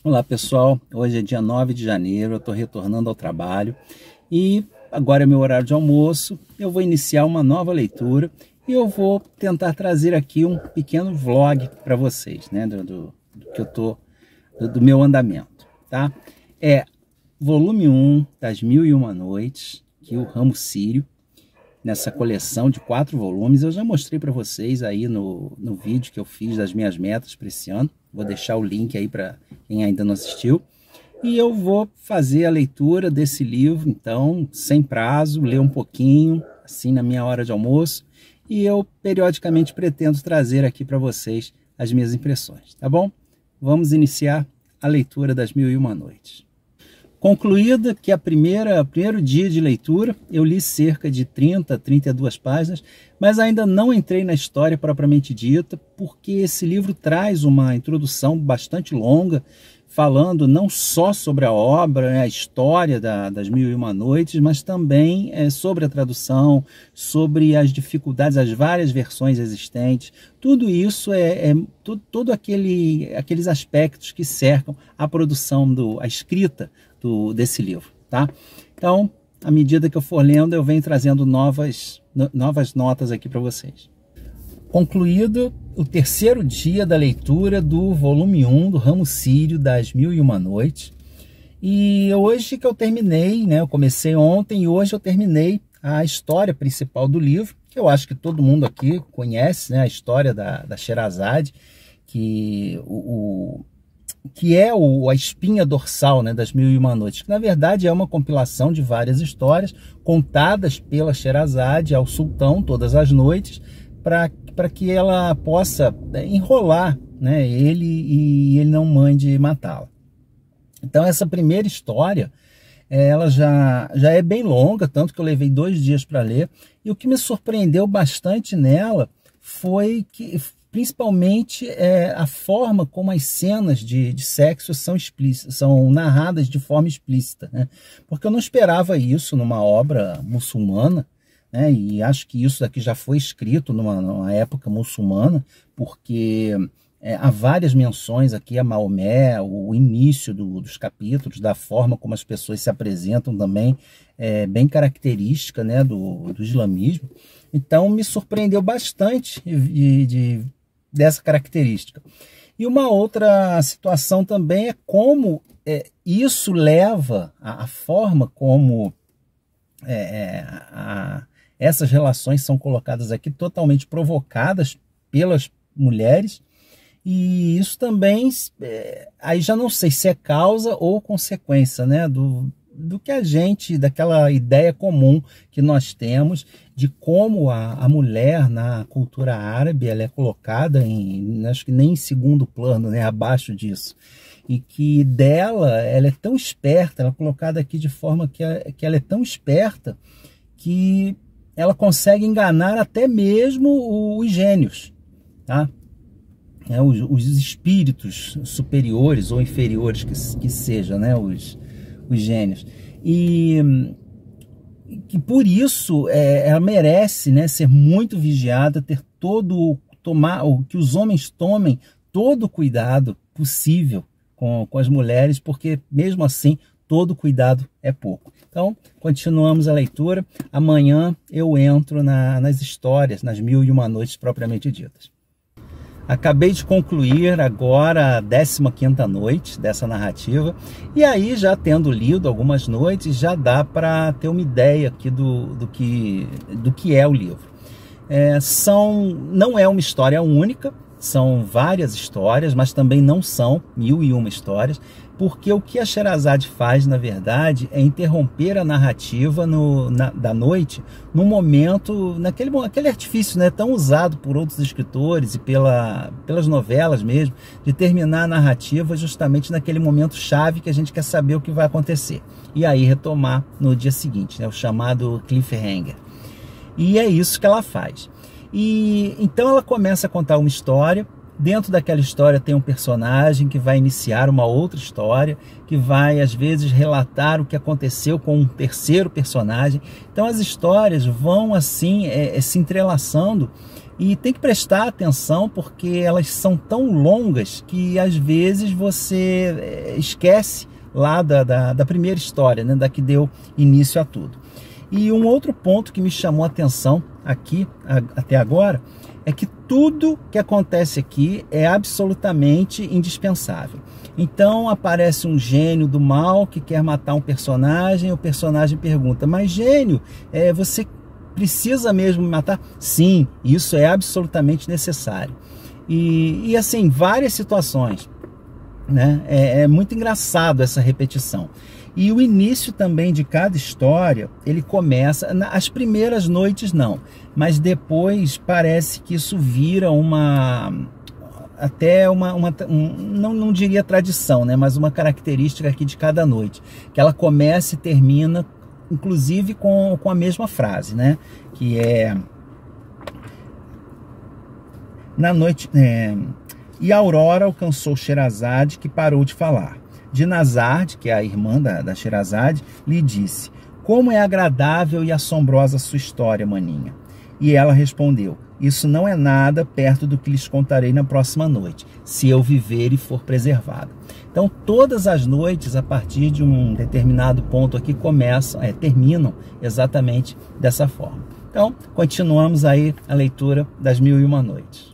Olá pessoal, hoje é dia 9 de janeiro, eu estou retornando ao trabalho e agora é meu horário de almoço. Eu vou iniciar uma nova leitura e eu vou tentar trazer aqui um pequeno vlog para vocês, né, do meu andamento, tá? É volume 1 das Mil e Uma Noites, que o Ramo Sírio, nessa coleção de 4 volumes. Eu já mostrei para vocês aí no vídeo que eu fiz das minhas metas para esse ano. Vou deixar o link aí para quem ainda não assistiu. E eu vou fazer a leitura desse livro, então, sem prazo, ler um pouquinho, assim, na minha hora de almoço. E eu, periodicamente, pretendo trazer aqui para vocês as minhas impressões, tá bom? Vamos iniciar a leitura das Mil e Uma Noites. Concluída que primeiro dia de leitura, eu li cerca de 32 páginas, mas ainda não entrei na história propriamente dita, porque esse livro traz uma introdução bastante longa, falando não só sobre a obra, né, a história das Mil e Uma Noites, mas também sobre a tradução, sobre as dificuldades, as várias versões existentes. Tudo isso todo aqueles aspectos que cercam a produção, a escrita desse livro, tá? Então, à medida que eu for lendo, eu venho trazendo novas notas aqui para vocês. Concluído o terceiro dia da leitura do volume 1 do Ramo Sírio das Mil e Uma Noites. E hoje que eu terminei, né? Eu comecei ontem e hoje eu terminei a história principal do livro, que eu acho que todo mundo aqui conhece, né? A história da Sherazade, que é a espinha dorsal, né, das Mil e Uma Noites, que na verdade é uma compilação de várias histórias contadas pela Sherazade ao sultão todas as noites, para que ela possa enrolar, né, ele e ele não mande matá-la. Então essa primeira história, ela já é bem longa, tanto que eu levei 2 dias para ler, e o que me surpreendeu bastante nela foi que principalmente a forma como as cenas de sexo são narradas de forma explícita, né? Porque eu não esperava isso numa obra muçulmana, né? E acho que isso daqui já foi escrito numa época muçulmana, porque há várias menções aqui a Maomé, o início dos capítulos, da forma como as pessoas se apresentam também, bem característica, né, do islamismo. Então me surpreendeu bastante dessa característica. E uma outra situação também é como isso leva a forma como essas relações são colocadas aqui, totalmente provocadas pelas mulheres, e isso também, aí já não sei se é causa ou consequência, né, do que daquela ideia comum que nós temos de como a mulher na cultura árabe ela é colocada acho que nem em segundo plano, né, abaixo disso. E que ela é tão esperta, ela é colocada aqui de forma que ela é tão esperta que ela consegue enganar até mesmo os gênios, tá? Os espíritos superiores ou inferiores que sejam, né, os gênios. E que por isso ela merece, né, ser muito vigiada, que os homens tomem todo o cuidado possível com as mulheres, porque mesmo assim todo cuidado é pouco. Então continuamos a leitura. Amanhã eu entro nas histórias, nas Mil e Uma Noites propriamente ditas. Acabei de concluir agora a 15ª noite dessa narrativa, e aí, já tendo lido algumas noites, já dá para ter uma ideia aqui do que é o livro. Não é uma história única, são várias histórias, mas também não são 1001 histórias, porque o que a Sherazade faz, na verdade, é interromper a narrativa da noite, no momento, aquele artifício, né, tão usado por outros escritores e pelas novelas mesmo, de terminar a narrativa justamente naquele momento chave que a gente quer saber o que vai acontecer. E aí retomar no dia seguinte, né, o chamado cliffhanger. E é isso que ela faz. E então ela começa a contar uma história. Dentro daquela história tem um personagem que vai iniciar uma outra história, que vai às vezes relatar o que aconteceu com um terceiro personagem. Então as histórias vão assim se entrelaçando E tem que prestar atenção porque elas são tão longas que às vezes você esquece lá da primeira história, né, da que deu início a tudo. E um outro ponto que me chamou a atenção aqui até agora é que tudo que acontece aqui é absolutamente indispensável. Então aparece um gênio do mal que quer matar um personagem, o personagem pergunta: mas gênio, você precisa mesmo me matar? Sim, isso é absolutamente necessário. E assim, várias situações, né? É muito engraçado essa repetição. E o início também de cada história, ele começa, as primeiras noites não, mas depois parece que isso vira não diria tradição, né, mas uma característica aqui de cada noite, que ela começa e termina, inclusive com a mesma frase, né, que é: na noite, e a aurora alcançou Sherazade, que parou de falar. Dinazade, que é a irmã da Sherazade, lhe disse: como é agradável e assombrosa a sua história, maninha. E ela respondeu: isso não é nada perto do que lhes contarei na próxima noite, se eu viver e for preservado. Então todas as noites, a partir de um determinado ponto aqui, terminam exatamente dessa forma. Então continuamos aí a leitura das 1001 Noites.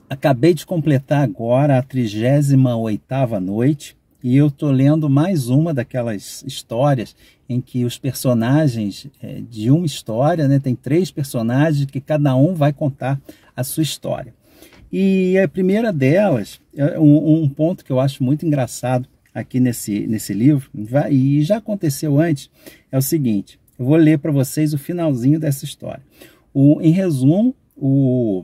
Acabei de completar agora a 38ª noite, e eu estou lendo mais uma daquelas histórias em que os personagens de uma história, né, tem 3 personagens que cada um vai contar a sua história. E a primeira delas, um ponto que eu acho muito engraçado aqui nesse livro, e já aconteceu antes, é o seguinte: eu vou ler para vocês o finalzinho dessa história. Em resumo, o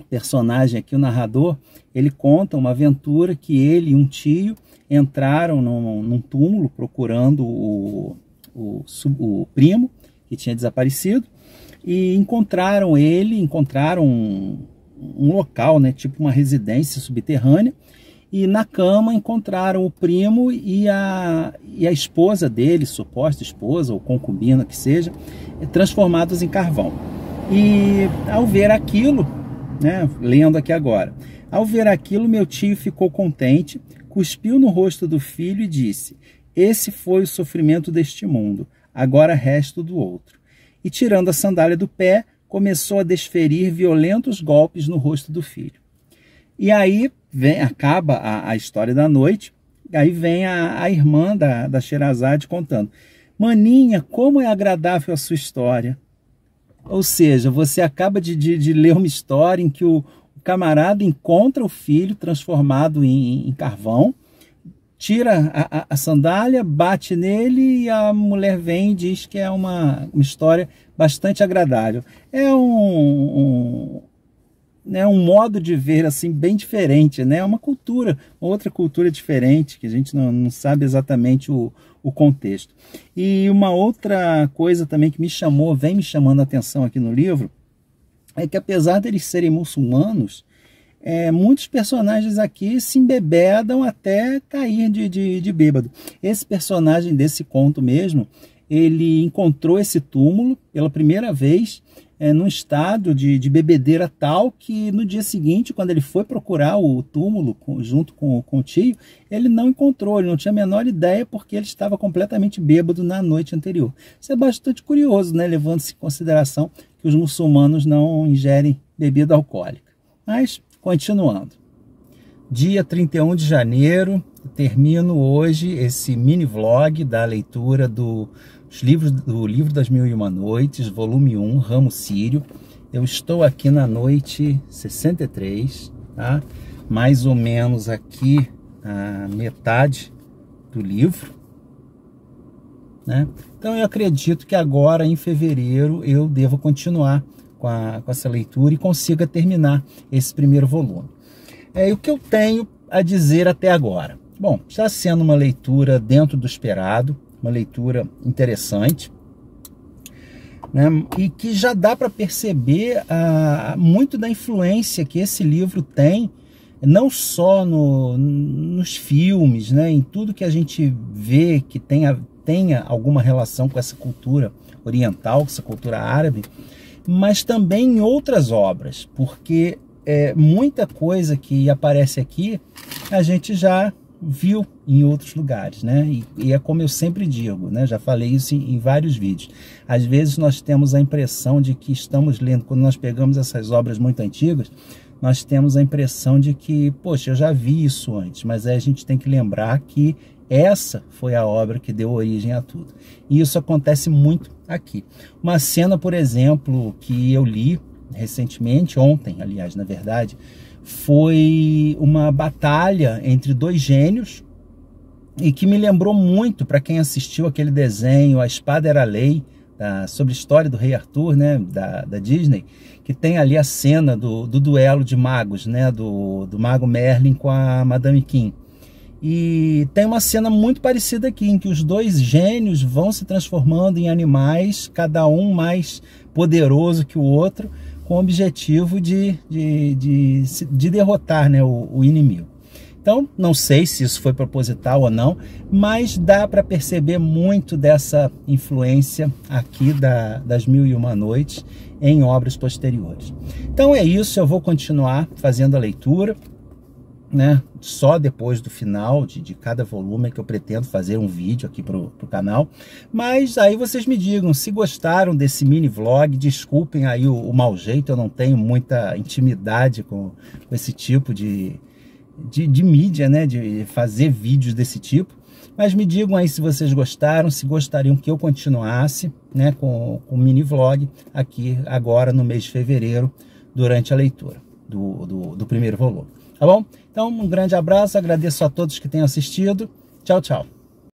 personagem aqui, o narrador, ele conta uma aventura que ele e um tio entraram num túmulo procurando o primo que tinha desaparecido, e encontraram um local, né, tipo uma residência subterrânea, e na cama encontraram o primo e a esposa dele, suposta esposa ou concubina que seja, transformados em carvão. E ao ver aquilo, né, lendo aqui agora: ao ver aquilo, meu tio ficou contente, cuspiu no rosto do filho e disse: esse foi o sofrimento deste mundo, agora resta do outro. E tirando a sandália do pé, começou a desferir violentos golpes no rosto do filho. E aí acaba a história da noite, aí vem a irmã da Sherazade contando: maninha, como é agradável a sua história. Ou seja, você acaba de ler uma história em que o camarada encontra o filho transformado em carvão, tira a sandália, bate nele, e a mulher vem e diz que é uma história bastante agradável. É um modo de ver assim bem diferente, né? Uma outra cultura diferente, que a gente não sabe exatamente o contexto. E uma outra coisa também que vem me chamando a atenção aqui no livro, é que apesar deles serem muçulmanos, muitos personagens aqui se embebedam até cair de bêbado. Esse personagem desse conto mesmo, ele encontrou esse túmulo pela primeira vez num estado de bebedeira tal que no dia seguinte, quando ele foi procurar o túmulo junto com o tio, ele não encontrou, ele não tinha a menor ideia porque ele estava completamente bêbado na noite anterior. Isso é bastante curioso, né? Levando-se em consideração que os muçulmanos não ingerem bebida alcoólica. Mas, continuando. Dia 31 de janeiro, termino hoje esse mini vlog da leitura do livro das 1001 Noites, volume 1, Ramo Sírio. Eu estou aqui na noite 63, tá? Mais ou menos aqui a metade do livro, né? Então eu acredito que agora em fevereiro eu devo continuar com essa leitura e consiga terminar esse primeiro volume. O que eu tenho a dizer até agora? Bom, está sendo uma leitura dentro do esperado, uma leitura interessante, né? E que já dá para perceber muito da influência que esse livro tem, não só nos filmes, né? Em tudo que a gente vê que tenha alguma relação com essa cultura oriental, com essa cultura árabe, mas também em outras obras, porque muita coisa que aparece aqui a gente já viu em outros lugares, né? E é como eu sempre digo, né? Já falei isso em vários vídeos. Às vezes nós temos a impressão de que estamos lendo, quando nós pegamos essas obras muito antigas, nós temos a impressão de que, poxa, eu já vi isso antes, mas aí a gente tem que lembrar que essa foi a obra que deu origem a tudo. E isso acontece muito aqui. Uma cena, por exemplo, que eu li recentemente, ontem, aliás, na verdade, foi uma batalha entre dois gênios e que me lembrou muito, para quem assistiu aquele desenho A Espada Era a Lei, sobre a história do Rei Arthur, né, da Disney, que tem ali a cena do duelo de magos, né, do mago Merlin com a Madame Kim. E tem uma cena muito parecida aqui, em que os dois gênios vão se transformando em animais, cada um mais poderoso que o outro, com o objetivo de derrotar, né, o inimigo. Então, não sei se isso foi proposital ou não, mas dá para perceber muito dessa influência aqui das Mil e Uma Noites em obras posteriores. Então é isso, eu vou continuar fazendo a leitura, né, só depois do final de cada volume que eu pretendo fazer um vídeo aqui pro canal. Mas aí vocês me digam se gostaram desse mini vlog. Desculpem aí o mau jeito, eu não tenho muita intimidade com esse tipo de mídia, né, de fazer vídeos desse tipo. Mas me digam aí se vocês gostaram, se gostariam que eu continuasse, né, com o mini vlog aqui agora no mês de fevereiro, durante a leitura do primeiro volume. Tá bom? Então, um grande abraço, agradeço a todos que tenham assistido. Tchau, tchau.